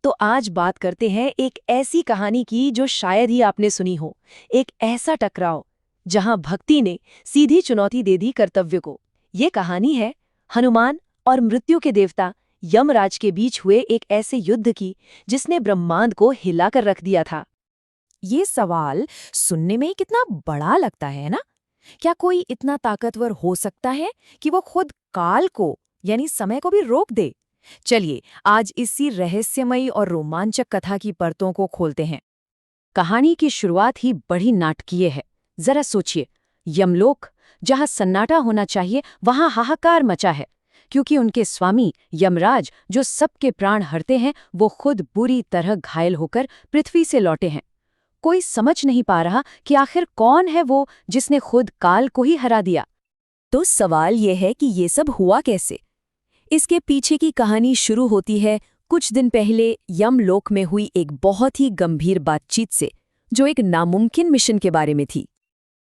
तो आज बात करते हैं एक ऐसी कहानी की जो शायद ही आपने सुनी हो। एक ऐसा टकराव जहां भक्ति ने सीधी चुनौती दे दी कर्तव्य को। ये कहानी है हनुमान और मृत्यु के देवता यमराज के बीच हुए एक ऐसे युद्ध की जिसने ब्रह्मांड को हिलाकर रख दिया था। ये सवाल सुनने में कितना बड़ा लगता है ना। क्या कोई इतना ताकतवर हो सकता है कि वो खुद काल को यानी समय को भी रोक दे? चलिए आज इसी रहस्यमयी और रोमांचक कथा की परतों को खोलते हैं। कहानी की शुरुआत ही बड़ी नाटकीय है। जरा सोचिए, यमलोक जहां सन्नाटा होना चाहिए वहां हाहाकार मचा है, क्योंकि उनके स्वामी यमराज जो सबके प्राण हरते हैं वो खुद बुरी तरह घायल होकर पृथ्वी से लौटे हैं। कोई समझ नहीं पा रहा कि आखिर कौन है वो जिसने खुद काल को ही हरा दिया। तो सवाल ये है कि ये सब हुआ कैसे। इसके पीछे की कहानी शुरू होती है कुछ दिन पहले यमलोक में हुई एक बहुत ही गंभीर बातचीत से, जो एक नामुमकिन मिशन के बारे में थी।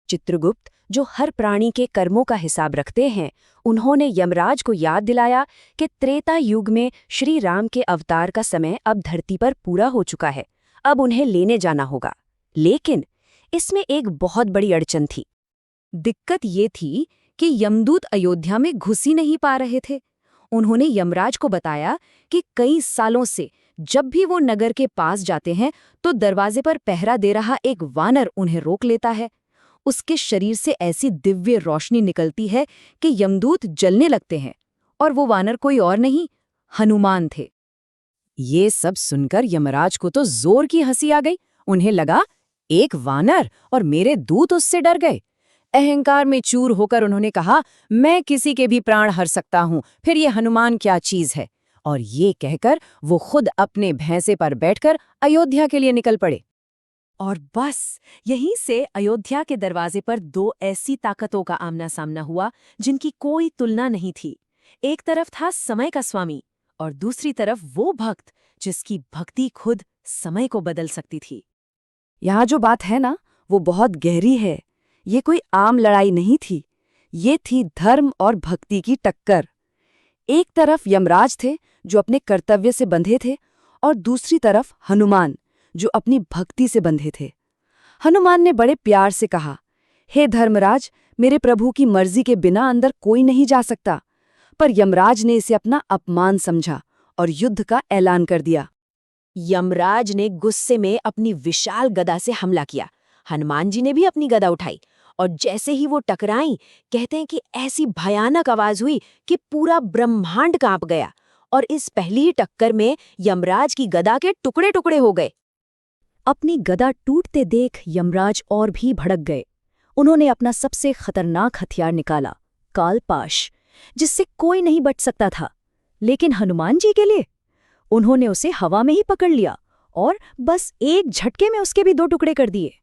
चित्रगुप्त, जो हर प्राणी के कर्मों का हिसाब रखते हैं, उन्होंने यमराज को याद दिलाया कि त्रेता युग में श्री राम के अवतार का समय अब धरती पर पूरा हो चुका है। अब उन्हें लेने जाना होगा। लेकिन इसमें एक बहुत बड़ी अड़चन थी। दिक्कत ये थी कि यमदूत अयोध्या में घुस ही नहीं पा रहे थे। उन्होंने यमराज को बताया कि कई सालों से जब भी वो नगर के पास जाते हैं तो दरवाजे पर पहरा दे रहा एक वानर उन्हें रोक लेता है। उसके शरीर से ऐसी दिव्य रोशनी निकलती है कि यमदूत जलने लगते हैं, और वो वानर कोई और नहीं, हनुमान थे। ये सब सुनकर यमराज को तो जोर की हंसी आ गई। उन्हें लगा एक वानर और मेरे दूत उससे डर गए। अहंकार में चूर होकर उन्होंने कहा, मैं किसी के भी प्राण हर सकता हूं, फिर ये हनुमान क्या चीज है। और ये कहकर वो खुद अपने भैंसे पर बैठकर अयोध्या के लिए निकल पड़े। और बस यहीं से अयोध्या के दरवाजे पर दो ऐसी ताकतों का आमना सामना हुआ जिनकी कोई तुलना नहीं थी। एक तरफ था समय का स्वामी और दूसरी तरफ वो भक्त जिसकी भक्ति खुद समय को बदल सकती थी। यहाँ जो बात है ना, वो बहुत गहरी है। ये कोई आम लड़ाई नहीं थी, ये थी धर्म और भक्ति की टक्कर। एक तरफ यमराज थे जो अपने कर्तव्य से बंधे थे, और दूसरी तरफ हनुमान जो अपनी भक्ति से बंधे थे। हनुमान ने बड़े प्यार से कहा, हे धर्मराज, मेरे प्रभु की मर्जी के बिना अंदर कोई नहीं जा सकता। पर यमराज ने इसे अपना अपमान समझा और युद्ध का ऐलान कर दिया। यमराज ने गुस्से में अपनी विशाल गदा से हमला किया। हनुमान जी ने भी अपनी गदा उठाई, और जैसे ही वो टकराई, कहते हैं कि ऐसी भयानक आवाज हुई कि पूरा ब्रह्मांड कांप गया। और इस पहली ही टक्कर में यमराज की गदा के टुकड़े टुकड़े हो गए। अपनी गदा टूटते देख यमराज और भी भड़क गए। उन्होंने अपना सबसे खतरनाक हथियार निकाला, कालपाश, जिससे कोई नहीं बच सकता था। लेकिन हनुमान जी के लिए उन्होंने उसे हवा में ही पकड़ लिया और बस एक झटके में उसके भी दो टुकड़े कर दिए।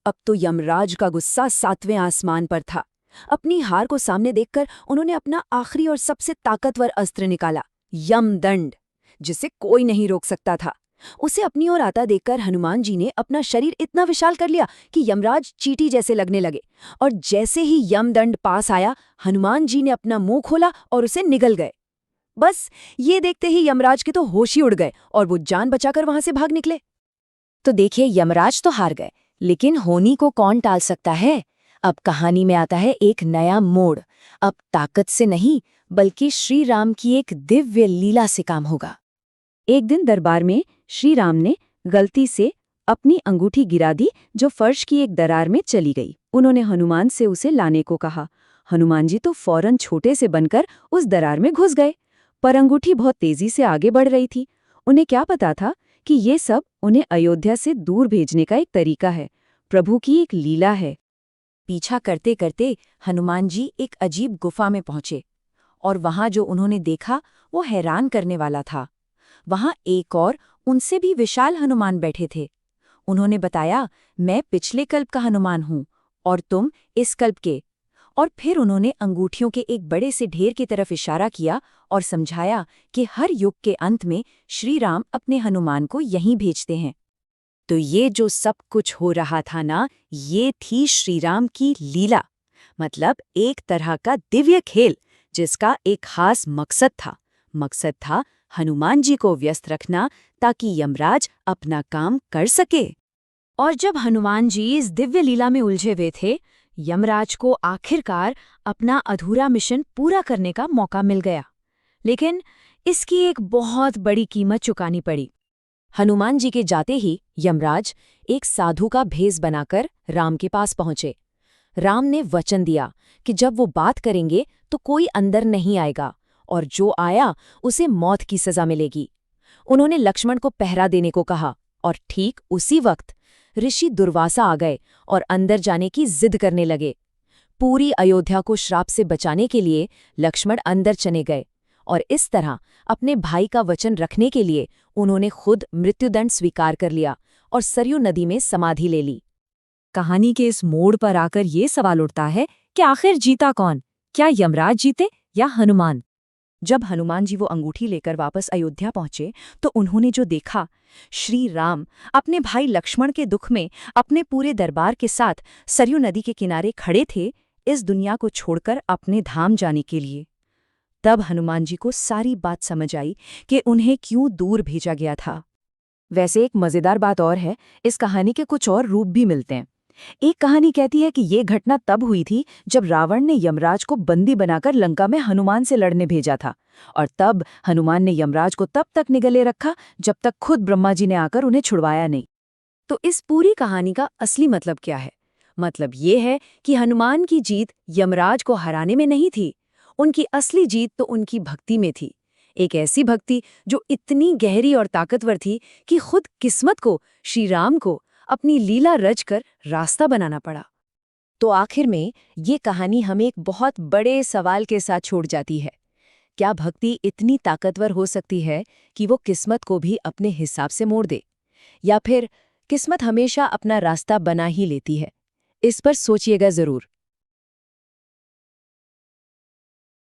अब तो यमराज का गुस्सा 7वें आसमान पर था। अपनी हार को सामने देखकर उन्होंने अपना आखिरी और सबसे ताकतवर अस्त्र निकाला, यमदंड, जिसे कोई नहीं रोक सकता था। उसे अपनी ओर आता देखकर हनुमान जी ने अपना शरीर इतना विशाल कर लिया कि यमराज चींटी जैसे लगने लगे। और जैसे ही यमदंड पास आया, हनुमान जी ने अपना मुंह खोला और उसे निगल गए। बस ये देखते ही यमराज के तो होश ही उड़ गए और वो जान बचाकर वहां से भाग निकले। तो देखिए, यमराज तो हार गए, लेकिन होनी को कौन टाल सकता है। अब कहानी में आता है एक नया मोड़। अब ताकत से नहीं, बल्कि श्री राम की एक दिव्य लीला से काम होगा। एक दिन दरबार में श्री राम ने गलती से अपनी अंगूठी गिरा दी, जो फर्श की एक दरार में चली गई। उन्होंने हनुमान से उसे लाने को कहा। हनुमान जी तो फौरन छोटे से बनकर उस दरार में घुस गए, पर अंगूठी बहुत तेजी से आगे बढ़ रही थी। उन्हें क्या पता था कि ये सब उन्हें अयोध्या से दूर भेजने का एक तरीका है, प्रभु की एक लीला है। पीछा करते करते हनुमान जी एक अजीब गुफा में पहुंचे, और वहां जो उन्होंने देखा वो हैरान करने वाला था। वहां एक और उनसे भी विशाल हनुमान बैठे थे। उन्होंने बताया, मैं पिछले कल्प का हनुमान हूं और तुम इस कल्प के। और फिर उन्होंने अंगूठियों के एक बड़े से ढेर की तरफ इशारा किया और समझाया कि हर युग के अंत में श्री राम अपने हनुमान को यहीं भेजते हैं। तो ये जो सब कुछ हो रहा था ना, ये थी श्री राम की लीला। मतलब एक तरह का दिव्य खेल जिसका एक खास मकसद था। हनुमान जी को व्यस्त रखना ताकि यमराज अपना काम कर सके। और जब हनुमान जी इस दिव्य लीला में उलझे हुए थे, यमराज को आखिरकार अपना अधूरा मिशन पूरा करने का मौका मिल गया। लेकिन इसकी एक बहुत बड़ी कीमत चुकानी पड़ी। हनुमान जी के जाते ही यमराज एक साधु का भेष बनाकर राम के पास पहुंचे। राम ने वचन दिया कि जब वो बात करेंगे तो कोई अंदर नहीं आएगा और जो आया उसे मौत की सजा मिलेगी। उन्होंने लक्ष्मण को पहरा देने को कहा और ठीक उसी वक्त ऋषि दुर्वासा आ गए और अंदर जाने की जिद करने लगे। पूरी अयोध्या को श्राप से बचाने के लिए लक्ष्मण अंदर चले गए और इस तरह अपने भाई का वचन रखने के लिए उन्होंने खुद मृत्युदंड स्वीकार कर लिया और सरयू नदी में समाधि ले ली। कहानी के इस मोड़ पर आकर ये सवाल उठता है कि आखिर जीता कौन? क्या यमराज जीते या हनुमान? जब हनुमान जी वो अंगूठी लेकर वापस अयोध्या पहुंचे तो उन्होंने जो देखा, श्री राम अपने भाई लक्ष्मण के दुख में अपने पूरे दरबार के साथ सरयू नदी के किनारे खड़े थे, इस दुनिया को छोड़कर अपने धाम जाने के लिए। तब हनुमान जी को सारी बात समझ आई कि उन्हें क्यों दूर भेजा गया था। वैसे एक मजेदार बात और है, इस कहानी के कुछ और रूप भी मिलते हैं। एक कहानी कहती है कि ये घटना तब हुई थी जब रावण ने यमराज को बंदी बनाकर लंका में हनुमान से लड़ने भेजा था, और तब हनुमान ने यमराज को तब तक निगले रखा जब तक खुद ब्रह्मा जी ने आकर उन्हें छुड़वाया नहीं। तो इस पूरी कहानी का असली मतलब क्या है? मतलब ये है कि हनुमान की जीत यमराज को हराने में नहीं थी, उनकी असली जीत तो उनकी भक्ति में थी। एक ऐसी भक्ति जो इतनी गहरी और ताकतवर थी कि खुद किस्मत को, श्री राम को, अपनी लीला रचकर रास्ता बनाना पड़ा। तो आखिर में ये कहानी हमें एक बहुत बड़े सवाल के साथ छोड़ जाती है। क्या भक्ति इतनी ताकतवर हो सकती है कि वो किस्मत को भी अपने हिसाब से मोड़ दे, या फिर किस्मत हमेशा अपना रास्ता बना ही लेती है? इस पर सोचिएगा जरूर।